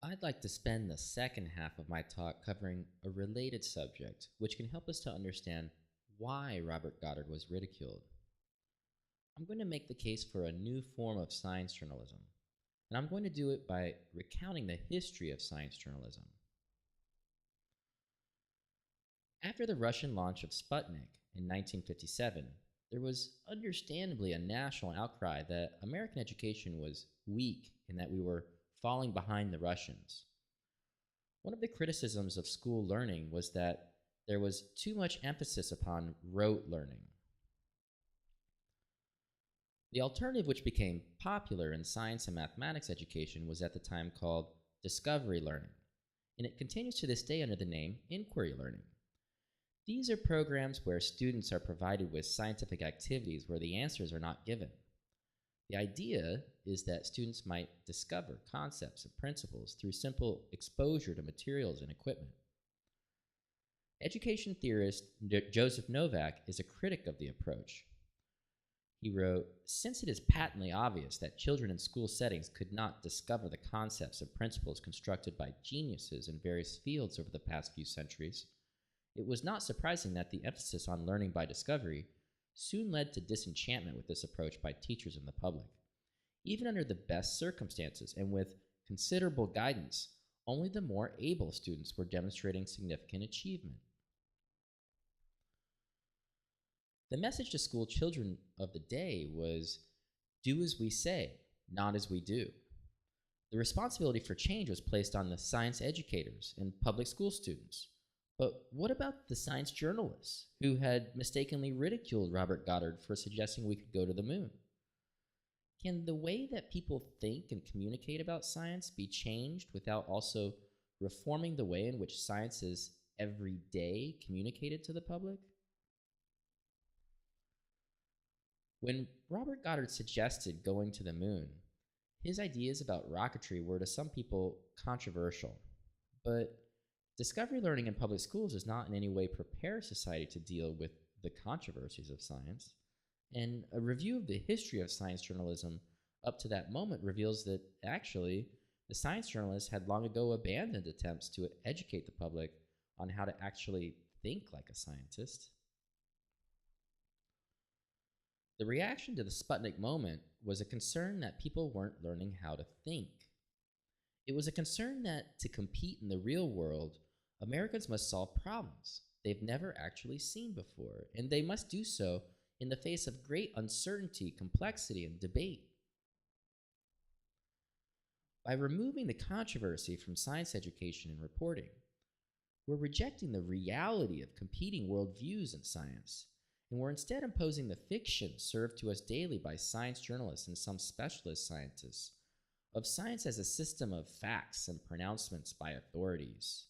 I'd like to spend the second half of my talk covering a related subject, which can help us to understand why Robert Goddard was ridiculed. I'm going to make the case for a new form of science journalism, and I'm going to do it by recounting the history of science journalism. After the Russian launch of Sputnik in 1957, there was understandably a national outcry that American education was weak and that we were falling behind the Russians. One of the criticisms of school learning was that there was too much emphasis upon rote learning. The alternative, which became popular in science and mathematics education, was at the time called discovery learning, and it continues to this day under the name inquiry learning. These are programs where students are provided with scientific activities where the answers are not given. The idea is that students might discover concepts and principles through simple exposure to materials and equipment. Education theorist Joseph Novak is a critic of the approach. He wrote, "Since it is patently obvious that children in school settings could not discover the concepts and principles constructed by geniuses in various fields over the past few centuries, it was not surprising that the emphasis on learning by discovery soon led to disenchantment with this approach by teachers and the public. Even under the best circumstances and with considerable guidance, only the more able students were demonstrating significant achievement." The message to school children of the day was, "Do as we say, not as we do." The responsibility for change was placed on the science educators and public school students. But what about the science journalists who had mistakenly ridiculed Robert Goddard for suggesting we could go to the moon? Can the way that people think and communicate about science be changed without also reforming the way in which science is every day communicated to the public? When Robert Goddard suggested going to the moon, his ideas about rocketry were to some people controversial, but discovery learning in public schools does not in any way prepare society to deal with the controversies of science, and a review of the history of science journalism up to that moment reveals that actually the science journalists had long ago abandoned attempts to educate the public on how to actually think like a scientist. The reaction to the Sputnik moment was a concern that people weren't learning how to think. It was a concern that to compete in the real world, Americans must solve problems they've never actually seen before, and they must do so in the face of great uncertainty, complexity, and debate. By removing the controversy from science education and reporting, we're rejecting the reality of competing worldviews in science, and we're instead imposing the fiction served to us daily by science journalists and some specialist scientists of science as a system of facts and pronouncements by authorities.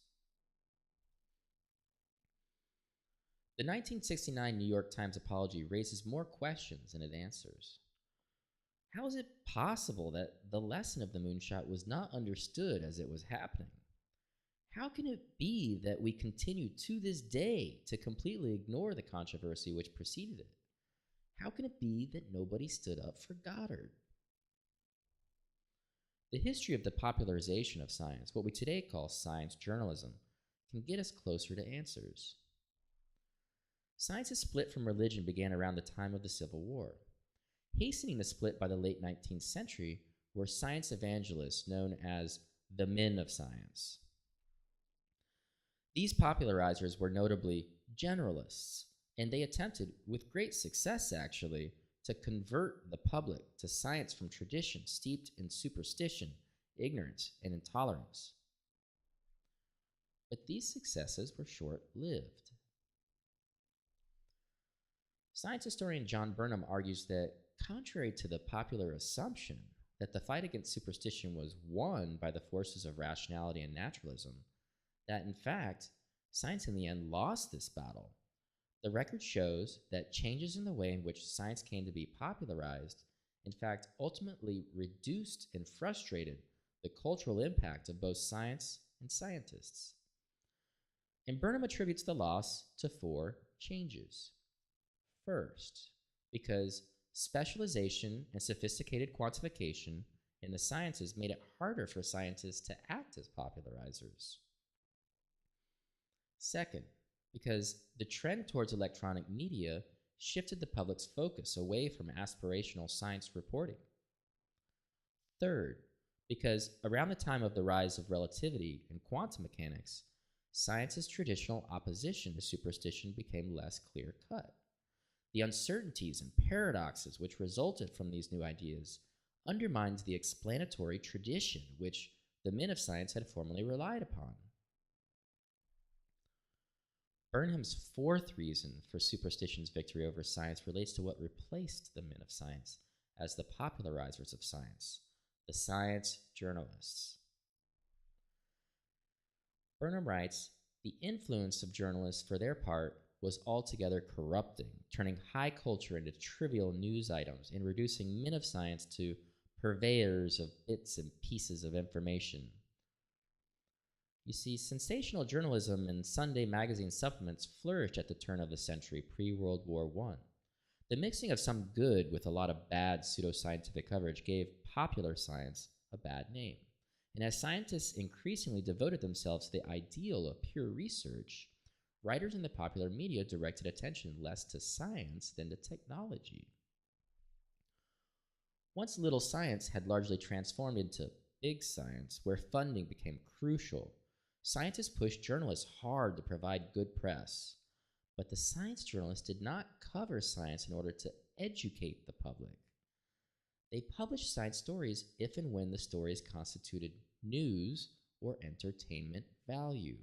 The 1969 New York Times apology raises more questions than it answers. How is it possible that the lesson of the moonshot was not understood as it was happening? How can it be that we continue to this day to completely ignore the controversy which preceded it? How can it be that nobody stood up for Goddard? The history of the popularization of science, what we today call science journalism, can get us closer to answers. Science's split from religion began around the time of the Civil War. Hastening the split by the late 19th century were science evangelists known as the men of science. These popularizers were notably generalists, and they attempted, with great success actually, to convert the public to science from tradition steeped in superstition, ignorance, and intolerance. But these successes were short-lived. Science historian John Burnham argues that, contrary to the popular assumption that the fight against superstition was won by the forces of rationality and naturalism, that in fact, science in the end lost this battle. The record shows that changes in the way in which science came to be popularized, in fact, ultimately reduced and frustrated the cultural impact of both science and scientists. And Burnham attributes the loss to 4 changes. First, because specialization and sophisticated quantification in the sciences made it harder for scientists to act as popularizers. Second, because the trend towards electronic media shifted the public's focus away from aspirational science reporting. Third, because around the time of the rise of relativity and quantum mechanics, science's traditional opposition to superstition became less clear-cut. The uncertainties and paradoxes which resulted from these new ideas undermined the explanatory tradition which the men of science had formerly relied upon. Burnham's fourth reason for superstition's victory over science relates to what replaced the men of science as the popularizers of science, the science journalists. Burnham writes, the influence of journalists for their part was altogether corrupting, turning high culture into trivial news items and reducing men of science to purveyors of bits and pieces of information. You see, sensational journalism and Sunday magazine supplements flourished at the turn of the century pre-World War I. The mixing of some good with a lot of bad pseudoscientific coverage gave popular science a bad name. And as scientists increasingly devoted themselves to the ideal of pure research, writers in the popular media directed attention less to science than to technology. Once little science had largely transformed into big science, where funding became crucial, scientists pushed journalists hard to provide good press. But the science journalists did not cover science in order to educate the public. They published science stories if and when the stories constituted news or entertainment value.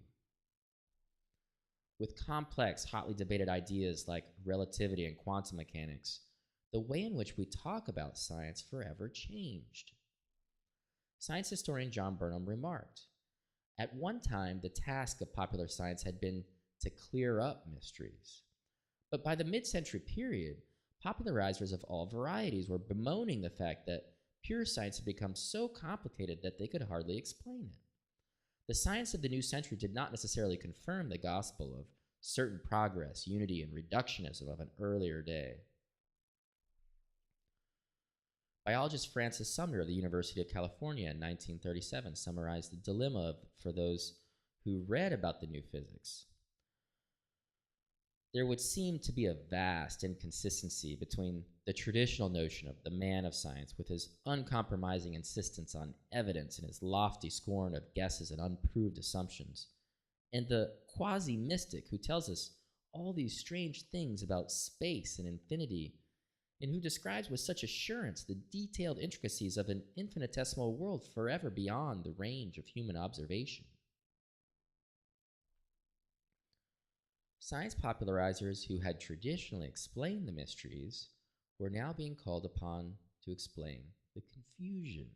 With complex, hotly debated ideas like relativity and quantum mechanics, the way in which we talk about science forever changed. Science historian John Burnham remarked, at one time, the task of popular science had been to clear up mysteries. But by the mid-century period, popularizers of all varieties were bemoaning the fact that pure science had become so complicated that they could hardly explain it. The science of the new century did not necessarily confirm the gospel of certain progress, unity, and reductionism of an earlier day. Biologist Francis Sumner of the University of California in 1937 summarized the dilemma for those who read about the new physics. There would seem to be a vast inconsistency between the traditional notion of the man of science with his uncompromising insistence on evidence and his lofty scorn of guesses and unproved assumptions, and the quasi-mystic who tells us all these strange things about space and infinity, and who describes with such assurance the detailed intricacies of an infinitesimal world forever beyond the range of human observation. Science popularizers who had traditionally explained the mysteries were now being called upon to explain the confusion.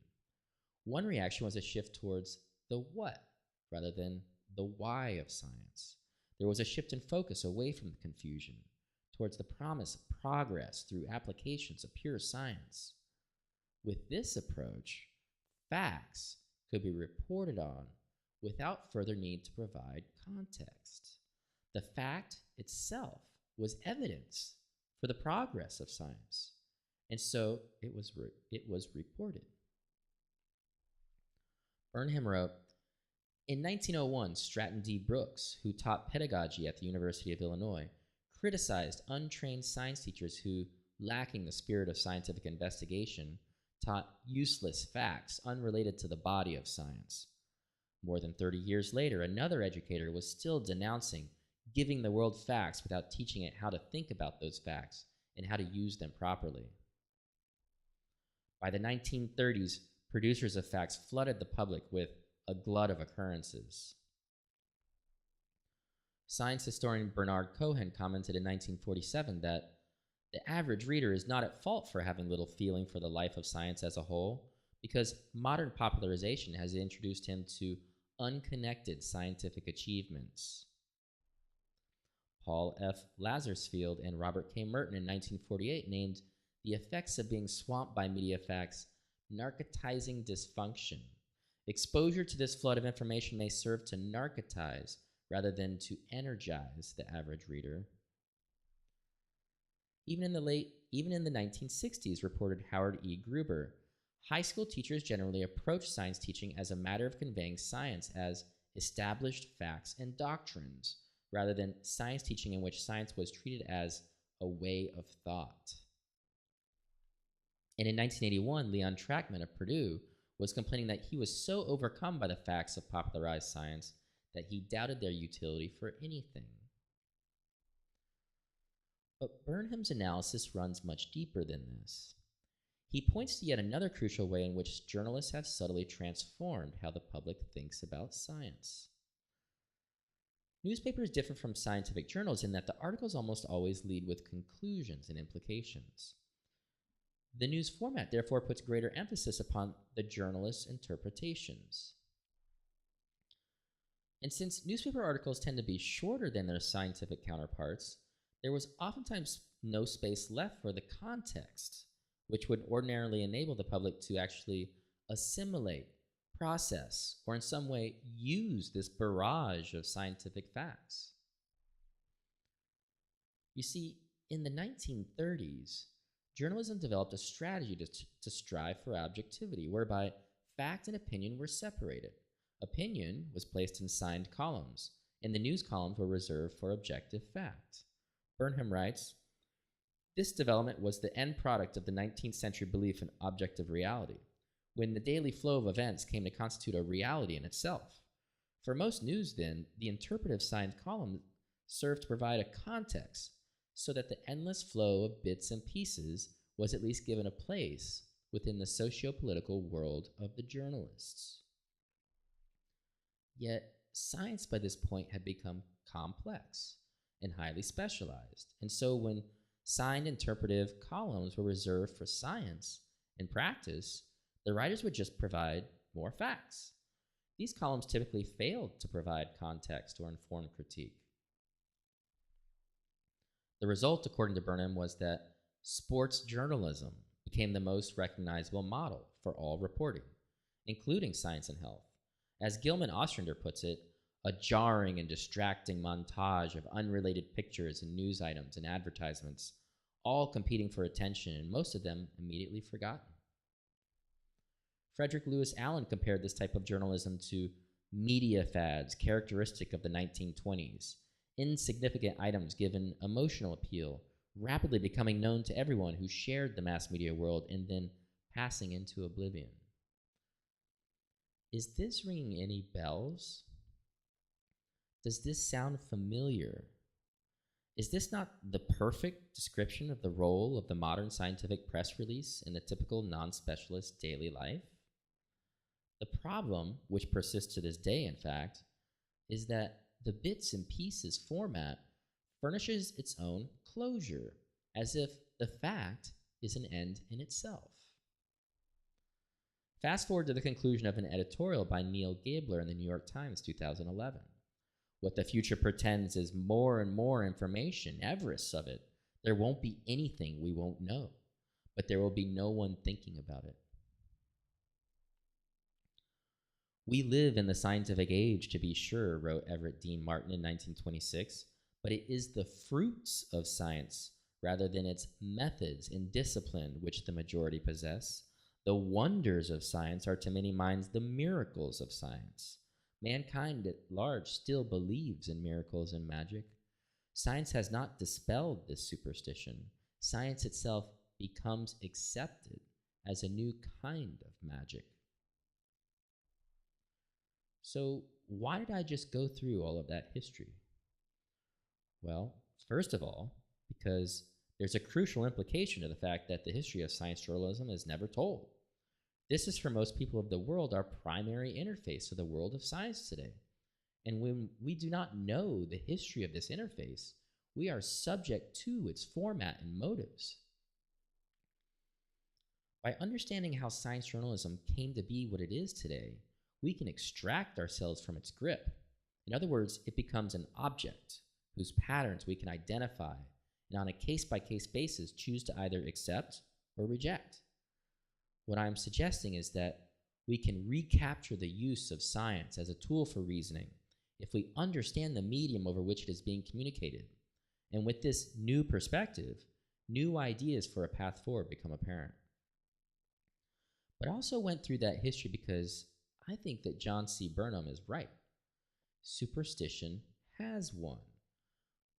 One reaction was a shift towards the what rather than the why of science. There was a shift in focus away from the confusion towards the promise of progress through applications of pure science. With this approach, facts could be reported on without further need to provide context. The fact itself was evidence for the progress of science, and so it was reported. Burnham wrote, in 1901, Stratton D. Brooks, who taught pedagogy at the University of Illinois, criticized untrained science teachers who, lacking the spirit of scientific investigation, taught useless facts unrelated to the body of science. More than 30 years later, another educator was still denouncing giving the world facts without teaching it how to think about those facts and how to use them properly. By the 1930s, producers of facts flooded the public with a glut of occurrences. Science historian Bernard Cohen commented in 1947 that the average reader is not at fault for having little feeling for the life of science as a whole, because modern popularization has introduced him to unconnected scientific achievements. Paul F. Lazarsfield and Robert K. Merton in 1948 named the effects of being swamped by media facts narcotizing dysfunction. Exposure to this flood of information may serve to narcotize rather than to energize the average reader. Even in the 1960s, reported Howard E. Gruber, High school teachers generally approach science teaching as a matter of conveying science as established facts and doctrines, rather than science teaching in which science was treated as a way of thought. And in 1981, Leon Trackman of Purdue was complaining that he was so overcome by the facts of popularized science that he doubted their utility for anything. But Burnham's analysis runs much deeper than this. He points to yet another crucial way in which journalists have subtly transformed how the public thinks about science. Newspapers differ from scientific journals in that the articles almost always lead with conclusions and implications. The news format therefore puts greater emphasis upon the journalist's interpretations. And since newspaper articles tend to be shorter than their scientific counterparts, there was oftentimes no space left for the context, which would ordinarily enable the public to actually assimilate, process, or in some way use this barrage of scientific facts. You see, in the 1930s, journalism developed a strategy to strive for objectivity, whereby fact and opinion were separated. Opinion was placed in signed columns, and the news columns were reserved for objective fact. Burnham writes, "This development was the end product of the 19th century belief in objective reality, when the daily flow of events came to constitute a reality in itself. For most news, then, the interpretive signed column served to provide a context so that the endless flow of bits and pieces was at least given a place within the socio-political world of the journalists." Yet, science by this point had become complex and highly specialized, and so when signed interpretive columns were reserved for science, in practice, the writers would just provide more facts. These columns typically failed to provide context or informed critique. The result, according to Burnham, was that sports journalism became the most recognizable model for all reporting, including science and health. As Gilman Ostrander puts it, a jarring and distracting montage of unrelated pictures and news items and advertisements, all competing for attention, and most of them immediately forgotten. Frederick Lewis Allen compared this type of journalism to media fads characteristic of the 1920s, insignificant items given emotional appeal, rapidly becoming known to everyone who shared the mass media world and then passing into oblivion. Is this ringing any bells? Does this sound familiar? Is this not the perfect description of the role of the modern scientific press release in the typical non-specialist daily life? The problem, which persists to this day, in fact, is that the bits and pieces format furnishes its own closure, as if the fact is an end in itself. Fast forward to the conclusion of an editorial by Neil Gabler in the New York Times, 2011. What the future pretends is more and more information, Everest of it. There won't be anything we won't know, but there will be no one thinking about it. We live in the scientific age, to be sure, wrote Everett Dean Martin in 1926, but it is the fruits of science rather than its methods and discipline which the majority possess. The wonders of science are to many minds the miracles of science. Mankind at large still believes in miracles and magic. Science has not dispelled this superstition. Science itself becomes accepted as a new kind of magic. So why did I just go through all of that history? Well, first of all, because there's a crucial implication to the fact that the history of science journalism is never told. This is, for most people of the world, our primary interface to the world of science today. And when we do not know the history of this interface, we are subject to its format and motives. By understanding how science journalism came to be what it is today, we can extract ourselves from its grip. In other words, it becomes an object whose patterns we can identify and on a case-by-case basis choose to either accept or reject. What I'm suggesting is that we can recapture the use of science as a tool for reasoning if we understand the medium over which it is being communicated. And with this new perspective, new ideas for a path forward become apparent. But I also went through that history because I think that John C. Burnham is right. Superstition has won.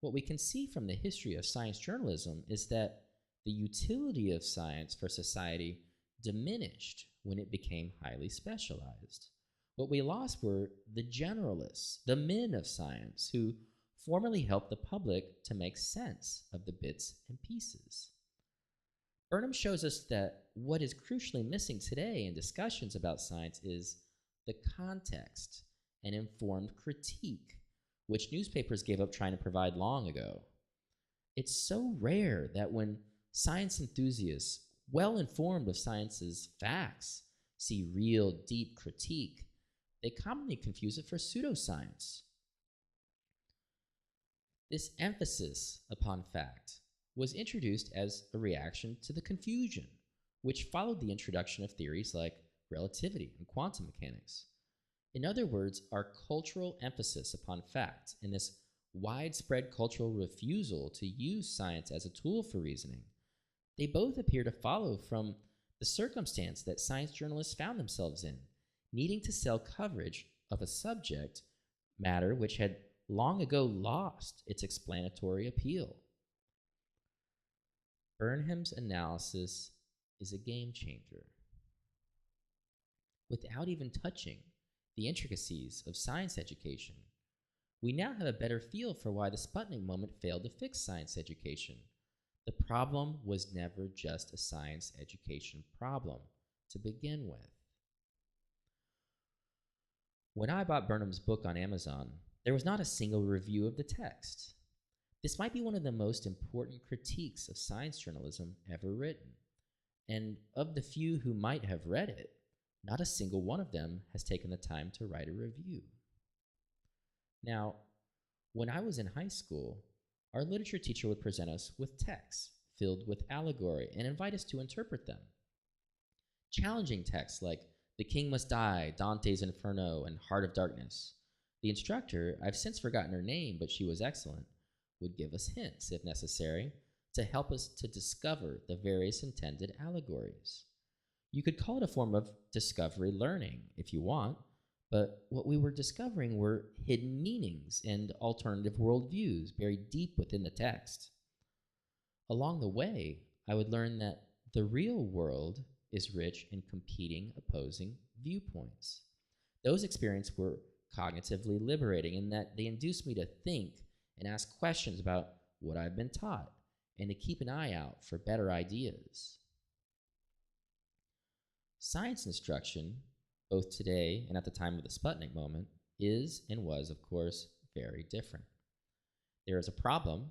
What we can see from the history of science journalism is that the utility of science for society diminished when it became highly specialized. What we lost were the generalists, the men of science, who formerly helped the public to make sense of the bits and pieces. Burnham shows us that what is crucially missing today in discussions about science is the context and informed critique, which newspapers gave up trying to provide long ago. It's so rare that when science enthusiasts, well informed of science's facts, see real, deep critique, they commonly confuse it for pseudoscience. This emphasis upon fact was introduced as a reaction to the confusion, which followed the introduction of theories like relativity and quantum mechanics. In other words, our cultural emphasis upon fact and this widespread cultural refusal to use science as a tool for reasoning, they both appear to follow from the circumstance that science journalists found themselves in, needing to sell coverage of a subject matter which had long ago lost its explanatory appeal. Burnham's analysis is a game changer. Without even touching the intricacies of science education, we now have a better feel for why the Sputnik moment failed to fix science education. The problem was never just a science education problem to begin with. When I bought Burnham's book on Amazon, there was not a single review of the text. This might be one of the most important critiques of science journalism ever written, and of the few who might have read it, not a single one of them has taken the time to write a review. Now, when I was in high school, our literature teacher would present us with texts filled with allegory and invite us to interpret them. Challenging texts like The King Must Die, Dante's Inferno, and Heart of Darkness. The instructor, I've since forgotten her name, but she was excellent, would give us hints, if necessary, to help us to discover the various intended allegories. You could call it a form of discovery learning, if you want, but what we were discovering were hidden meanings and alternative worldviews buried deep within the text. Along the way, I would learn that the real world is rich in competing, opposing viewpoints. Those experiences were cognitively liberating in that they induced me to think and ask questions about what I've been taught and to keep an eye out for better ideas. Science instruction, both today and at the time of the Sputnik moment, is and was, of course, very different. There is a problem,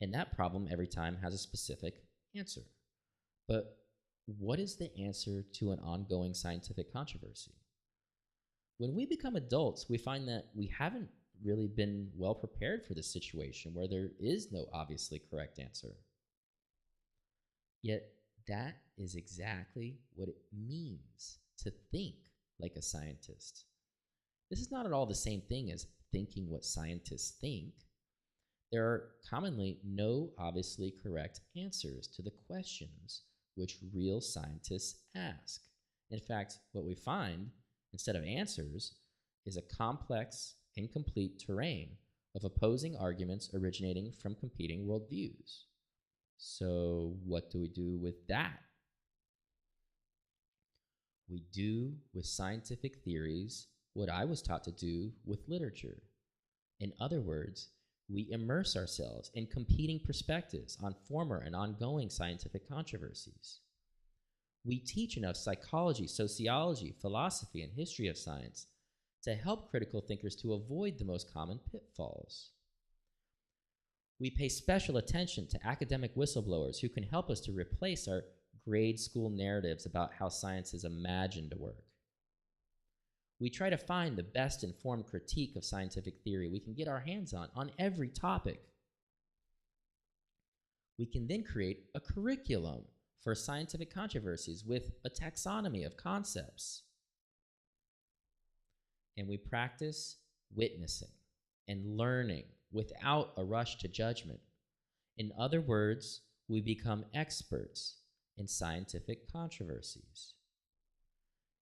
and that problem every time has a specific answer. But what is the answer to an ongoing scientific controversy? When we become adults, we find that we haven't really been well prepared for this situation where there is no obviously correct answer. Yet that is exactly what it means to think like a scientist. This is not at all the same thing as thinking what scientists think. There are commonly no obviously correct answers to the questions which real scientists ask. In fact, what we find, instead of answers, is a complex, incomplete terrain of opposing arguments originating from competing worldviews. So what do we do with that? We do with scientific theories what I was taught to do with literature. In other words, we immerse ourselves in competing perspectives on former and ongoing scientific controversies. We teach enough psychology, sociology, philosophy, and history of science to help critical thinkers to avoid the most common pitfalls. We pay special attention to academic whistleblowers who can help us to replace our grade school narratives about how science is imagined to work. We try to find the best informed critique of scientific theory we can get our hands on every topic. We can then create a curriculum for scientific controversies with a taxonomy of concepts. And we practice witnessing and learning without a rush to judgment. In other words, we become experts in scientific controversies.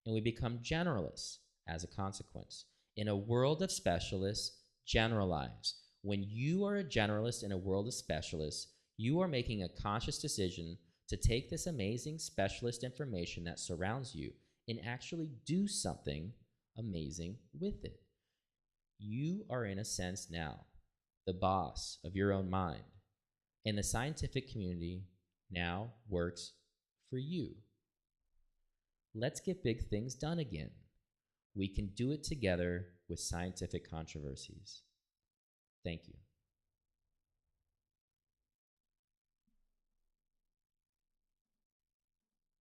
and we become generalists as a consequence. In a world of specialists, generalize. When you are a generalist in a world of specialists, you are making a conscious decision to take this amazing specialist information that surrounds you and actually do something amazing with it. You are, in a sense now, the boss of your own mind, and the scientific community now works for you. Let's get big things done again. We can do it together with scientific controversies. Thank you.